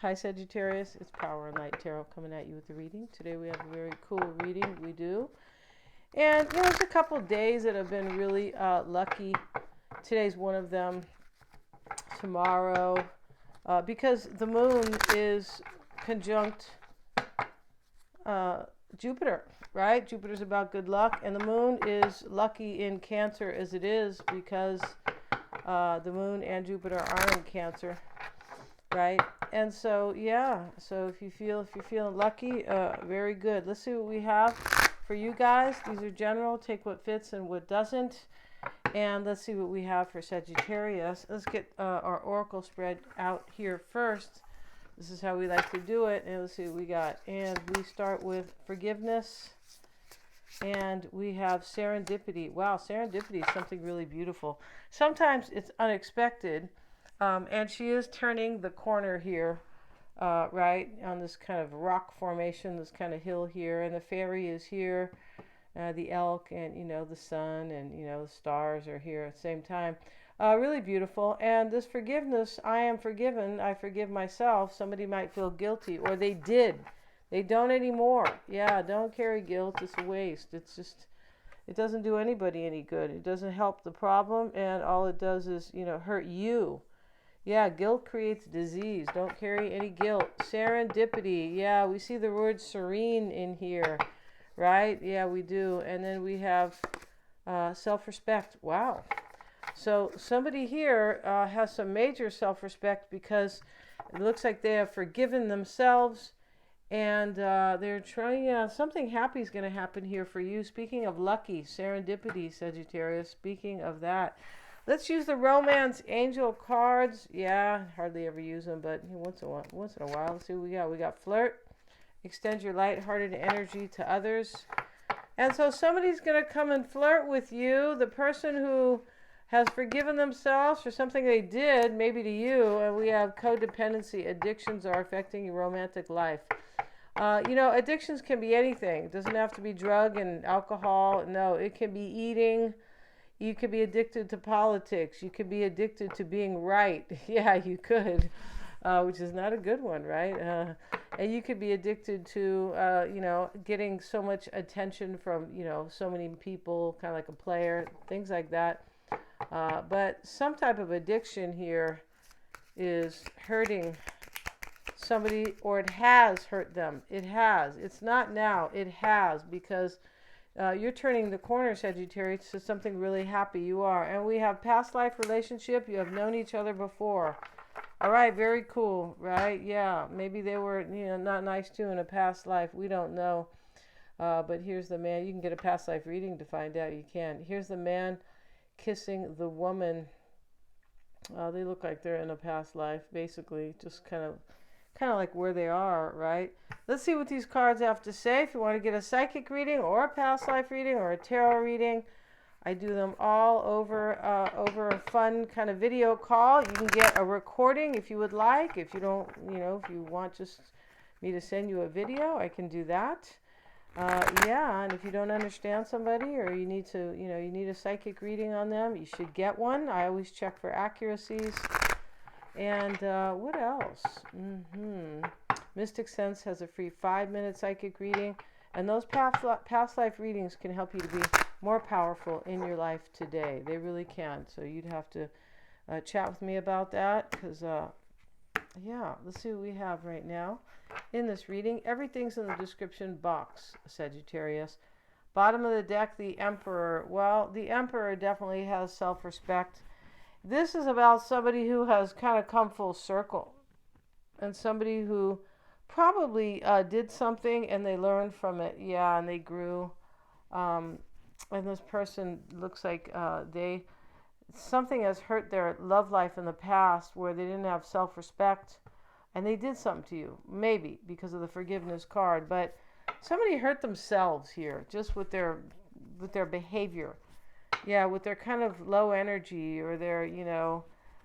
Hi Sagittarius, it's Power and Light Tarot coming at you with the reading. Today we have a very cool reading we do. And there's a couple days that have been really lucky. Today's one of them. Tomorrow, because the moon is conjunct Jupiter, right? Jupiter's about good luck, and the moon is lucky in Cancer as it is because the moon and Jupiter are in Cancer, right? And so, yeah, so if you're feeling lucky, very good. Let's see what we have for you guys. These are general. Take what fits and what doesn't. And let's see what we have for Sagittarius. Let's get our oracle spread out here first. This is how we like to do it. And let's see what we got. And we start with forgiveness. And we have serendipity. Wow, serendipity is something really beautiful. Sometimes it's unexpected. And she is turning the corner here, right, on this kind of rock formation, this kind of hill here. And the fairy is here. The elk and, the sun and, the stars are here at the same time. Really beautiful. And this forgiveness, I am forgiven. I forgive myself. Somebody might feel guilty, or they did. They don't anymore. Yeah, don't carry guilt. It's a waste. It's just, it doesn't do anybody any good. It doesn't help the problem, and all it does is, hurt you. Yeah, guilt creates disease. Don't carry any guilt. Serendipity. Yeah, we see the word serene in here. Right? Yeah, we do. And then we have self-respect. Wow. So somebody here has some major self-respect because it looks like they have forgiven themselves, and they're trying, something happy is going to happen here for you. Speaking of lucky, serendipity, Sagittarius, speaking of that. Let's use the romance angel cards. Yeah, hardly ever use them, but once in a while. Let's see what we got. We got flirt. Extend your light-hearted energy to others. And so somebody's going to come and flirt with you. The person who has forgiven themselves for something they did, maybe to you. And we have codependency. Addictions are affecting your romantic life. Addictions can be anything. It doesn't have to be drug and alcohol. No, it can be eating. You could be addicted to politics. You could be addicted to being right. Yeah, you could. Which is not a good one, right? And you could be addicted to, getting so much attention from, so many people, kind of like a player, things like that. But some type of addiction here is hurting somebody, or it has hurt them. It has. It's not now. It has, because you're turning the corner, Sagittarius, to something really happy. You are. And we have past life relationship. You have known each other before. All right, very cool, right? Yeah, maybe they were, not nice to in a past life. We don't know. But here's the man. You can get a past life reading to find out. You can. Here's the man kissing the woman. They look like they're in a past life, basically, just kind of like where they are, right? Let's see what these cards have to say. If you want to get a psychic reading or a past life reading or a tarot reading, I do them all over a fun kind of video call. You can get a recording if you would like. If you don't, if you want just me to send you a video, I can do that. And if you don't understand somebody, or you need to, you need a psychic reading on them, you should get one. I always check for accuracies. And what else? Mystic Sense has a free 5-minute psychic reading. And those past life readings can help you to be more powerful in your life today. They really can. So you'd have to chat with me about that, because, let's see what we have right now in this reading. Everything's in the description box, Sagittarius. Bottom of the deck, the Emperor. Well, the Emperor definitely has self-respect. This is about somebody who has kind of come full circle, and somebody who probably did something and they learned from it. Yeah, and they grew. And this person looks like something has hurt their love life in the past, where they didn't have self-respect, and they did something to you, maybe because of the forgiveness card. But somebody hurt themselves here, just with their behavior. Yeah, with their kind of low energy, or their,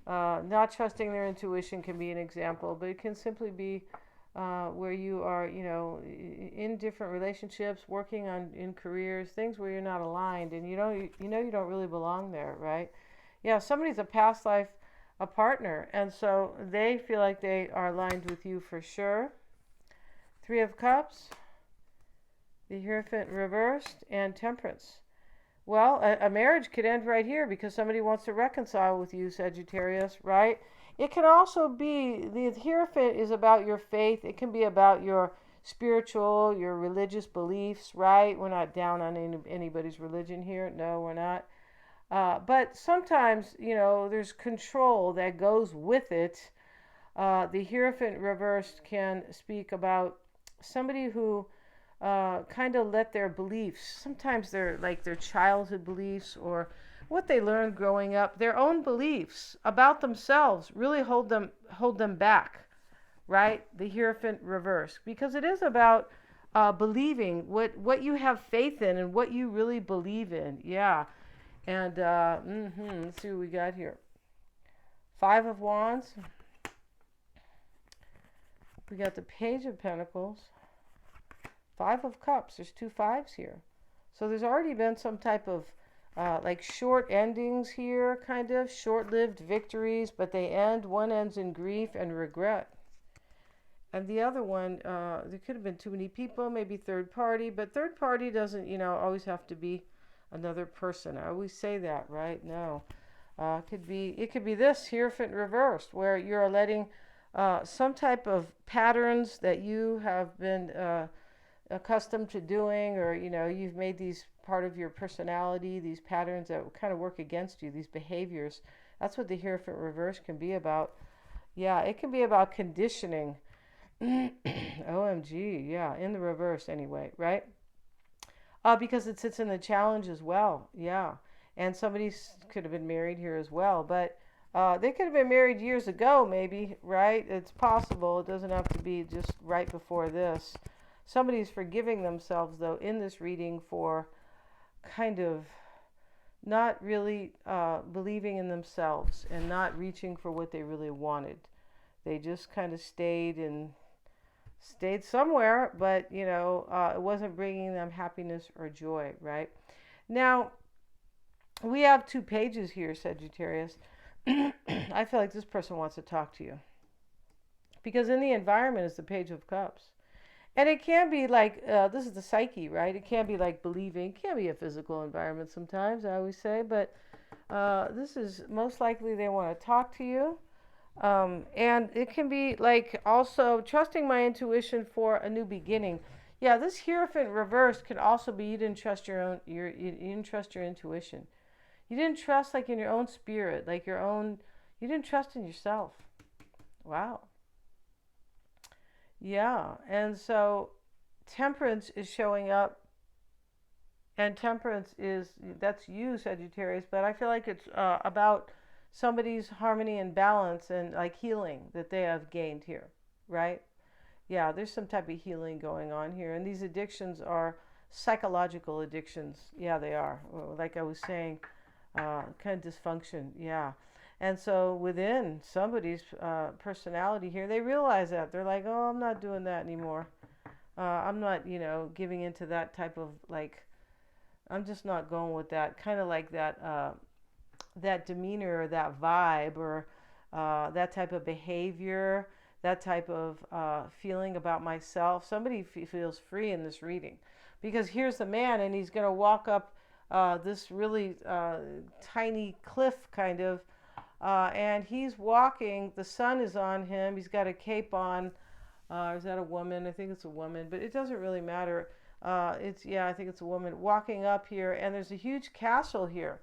not trusting their intuition can be an example, but it can simply be where you are, in different relationships, working in careers, things where you're not aligned, and you don't really belong there, right? Yeah, somebody's a past life a partner. And so they feel like they are aligned with you for sure. Three of Cups, the Hierophant reversed, and Temperance. Well, a marriage could end right here because somebody wants to reconcile with you, Sagittarius, right? It can also be, the Hierophant is about your faith. It can be about your spiritual, your religious beliefs, right? We're not down on anybody's religion here. No, we're not. But sometimes, there's control that goes with it. The Hierophant reversed can speak about somebody who kind of let their beliefs, sometimes they're like their childhood beliefs or what they learned growing up, their own beliefs about themselves really hold them back, right? The Hierophant reverse, because it is about believing what you have faith in and what you really believe in. Yeah. And let's see what we got here. Five of Wands. We got the Page of Pentacles. Five of Cups. There's two fives here. So there's already been some type of like short endings here, kind of short-lived victories, but they end. One ends in grief and regret. And the other one, there could have been too many people, maybe third party, but third party doesn't, always have to be another person. I always say that, right? No. It could be this Hierophant reversed, where you're letting some type of patterns that you have been accustomed to doing, or you've made these part of your personality, these patterns that kind of work against you, these behaviors. That's what the Hierophant reverse can be about. Yeah, it can be about conditioning. OMG, yeah, in the reverse anyway, right? Because it sits in the challenge as well, yeah. And somebody could have been married here as well, but they could have been married years ago, maybe, right? It's possible. It doesn't have to be just right before this. Somebody's forgiving themselves, though, in this reading for kind of not really believing in themselves and not reaching for what they really wanted. They just kind of stayed somewhere, but, it wasn't bringing them happiness or joy, right? Now, we have two pages here, Sagittarius. I feel like this person wants to talk to you. Because in the environment is the Page of Cups. And it can be like, this is the psyche, right? It can be like believing. It can be a physical environment sometimes, I always say. But this is most likely they want to talk to you. And it can be like also trusting my intuition for a new beginning. Yeah, this Hierophant reverse can also be you didn't trust you didn't trust your intuition. You didn't trust like in your own spirit, like you didn't trust in yourself. Wow. Yeah, and so Temperance is showing up, and Temperance that's you, Sagittarius, but I feel like it's about somebody's harmony and balance and like healing that they have gained here, right? Yeah, there's some type of healing going on here, and these addictions are psychological addictions. Yeah, they are. Like I was saying, kind of dysfunction. Yeah. And so within somebody's personality here, they realize that. They're like, oh, I'm not doing that anymore. I'm not, giving into that type of like, I'm just not going with that. Kind of like that demeanor or that vibe or that type of behavior, that type of feeling about myself. Somebody feels free in this reading. Because here's the man, and he's going to walk up this really tiny cliff kind of, and he's walking, the sun is on him, he's got a cape on. Is that a woman? I think it's a woman, but it doesn't really matter. I think it's a woman walking up here, and there's a huge castle here.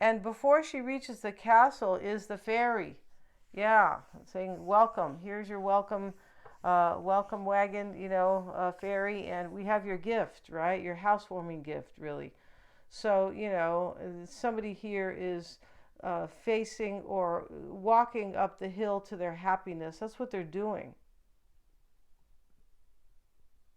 And before she reaches the castle is the fairy. Yeah, saying, welcome, here's your welcome wagon, fairy, and we have your gift, right? Your housewarming gift, really. So, somebody here is facing or walking up the hill to their happiness. That's what they're doing.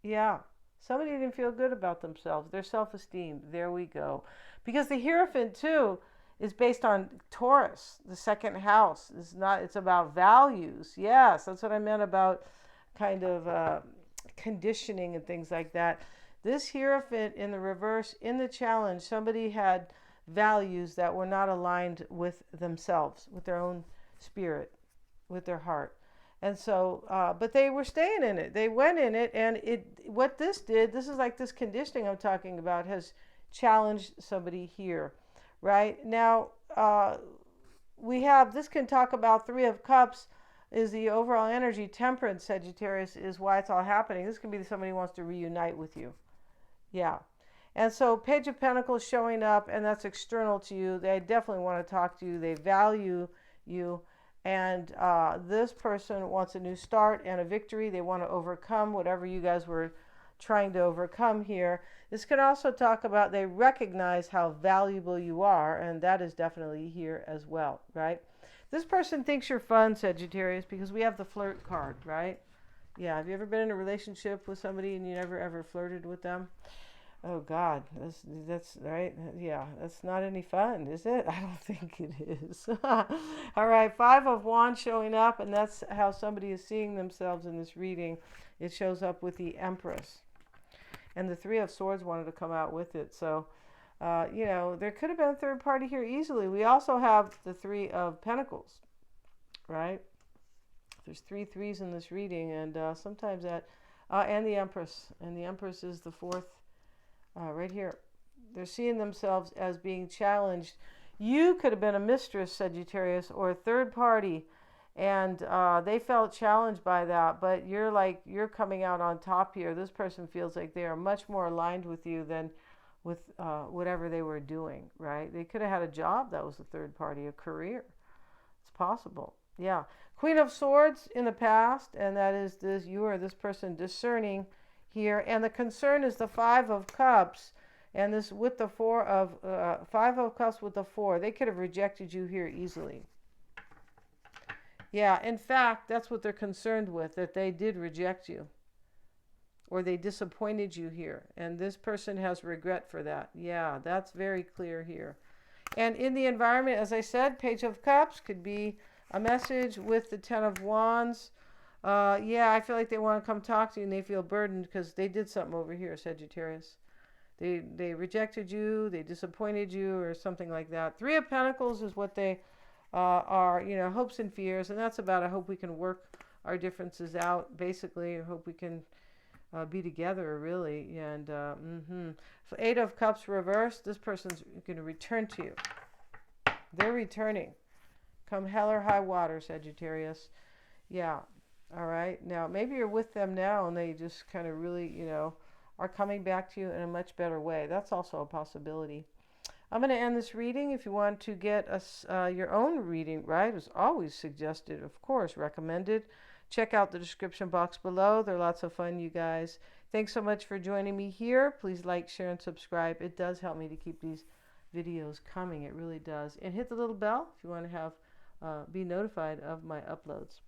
Yeah. Somebody didn't feel good about themselves. Their self-esteem. There we go. Because the Hierophant, too, is based on Taurus, the second house. It's about values. Yes, that's what I meant about kind of conditioning and things like that. This Hierophant in the reverse, in the challenge, somebody had values that were not aligned with themselves, with their own spirit, with their heart. And so, but they were staying in it. They went in it, and what this did, this is like this conditioning I'm talking about, has challenged somebody here, right? Now, we have, this can talk about Three of Cups is the overall energy. Temperance, Sagittarius, is why it's all happening. This can be somebody who wants to reunite with you. Yeah. And so Page of Pentacles showing up, and that's external to you. They definitely want to talk to you. They value you. And this person wants a new start and a victory. They want to overcome whatever you guys were trying to overcome here. This can also talk about they recognize how valuable you are, and that is definitely here as well, right? This person thinks you're fun, Sagittarius, because we have the flirt card, right? Yeah, have you ever been in a relationship with somebody and you never ever flirted with them? Oh God, that's right. Yeah, that's not any fun, is it? I don't think it is. All right, Five of Wands showing up, and that's how somebody is seeing themselves in this reading. It shows up with the Empress. And the Three of Swords wanted to come out with it. So, you know, there could have been a third party here easily. We also have the Three of Pentacles, right? There's 3 threes in this reading, and sometimes that, and the Empress. And the Empress is the fourth. Right here. They're seeing themselves as being challenged. You could have been a mistress, Sagittarius, or a third party, and they felt challenged by that, but you're coming out on top here. This person feels like they are much more aligned with you than with whatever they were doing, right? They could have had a job that was a third party, a career. It's possible. Yeah. Queen of Swords in the past, and that is this, you or this person discerning here, and the concern is the Five of Cups, and this with the Five of Cups with the 4. They could have rejected you here easily. Yeah, in fact, that's what they're concerned with, that they did reject you, or they disappointed you here, and this person has regret for that. Yeah, that's very clear here. And in the environment, as I said, Page of Cups could be a message with the Ten of Wands. Yeah, I feel like they want to come talk to you, and they feel burdened because they did something over here, Sagittarius. They rejected you, they disappointed you, or something like that. Three of Pentacles is what they are, you know, hopes and fears, and that's about, I hope we can work our differences out, basically. I hope we can be together, really. And so 8 of Cups reversed, this person's going to return to you. They're returning. Come hell or high water, Sagittarius. Yeah. All right. Now, maybe you're with them now and they just kind of really, you know, are coming back to you in a much better way. That's also a possibility. I'm going to end this reading. If you want to get your own reading, right, it's always suggested, of course, recommended. Check out the description box below. They're lots of fun, you guys. Thanks so much for joining me here. Please like, share, and subscribe. It does help me to keep these videos coming. It really does. And hit the little bell if you want to have be notified of my uploads.